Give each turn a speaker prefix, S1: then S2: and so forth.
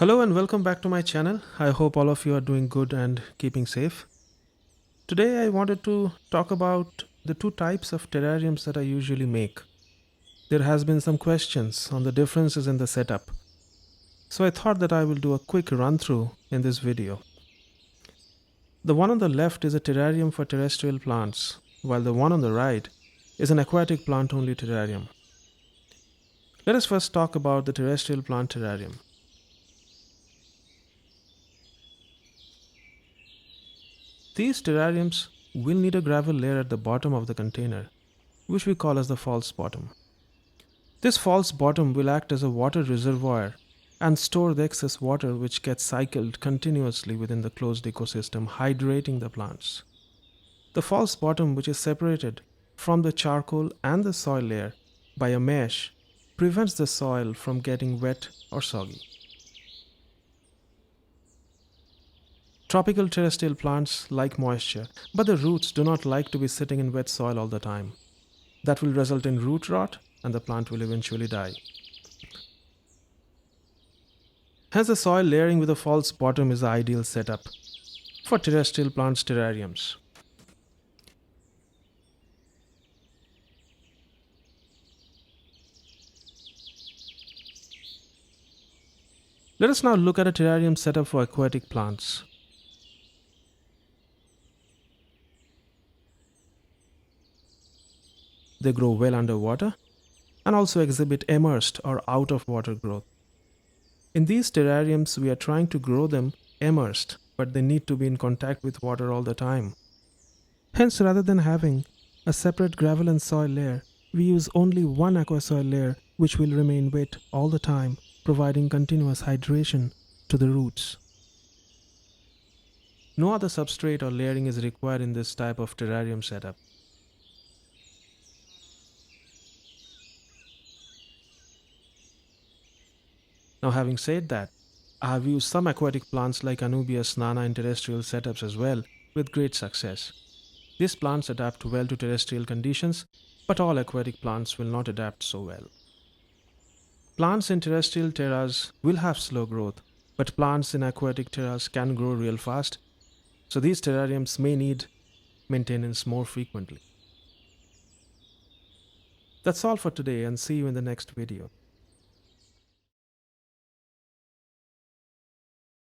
S1: Hello and welcome back to my channel. I hope all of you are doing good and keeping safe. Today I wanted to talk about the two types of terrariums that I usually make. There has been some questions on the differences in the setup. So I thought that I will do a quick run through in this video. The one on the left is a terrarium for terrestrial plants, while the one on the right is an aquatic plant only terrarium. Let us first talk about the terrestrial plant terrarium. These terrariums will need a gravel layer at the bottom of the container, which we call as the false bottom. This false bottom will act as a water reservoir and store the excess water which gets cycled continuously within the closed ecosystem, hydrating the plants. The false bottom, which is separated from the charcoal and the soil layer by a mesh, prevents the soil from getting wet or soggy. Tropical terrestrial plants like moisture, but the roots do not like to be sitting in wet soil all the time. That will result in root rot and the plant will eventually die. Hence, the soil layering with a false bottom is the ideal setup for terrestrial plants terrariums. Let us now look at a terrarium setup for aquatic plants. They grow well underwater and also exhibit emersed or out of water growth. In these terrariums, we are trying to grow them emersed, but they need to be in contact with water all the time. Hence, rather than having a separate gravel and soil layer, we use only one aquasoil layer which will remain wet all the time, providing continuous hydration to the roots. No other substrate or layering is required in this type of terrarium setup. Now, having said that, I have used some aquatic plants like Anubias nana in terrestrial setups as well with great success. These plants adapt well to terrestrial conditions, but all aquatic plants will not adapt so well. Plants in terrestrial terras will have slow growth, but plants in aquatic terras can grow real fast, so these terrariums may need maintenance more frequently. That's all for today and see you in the next video.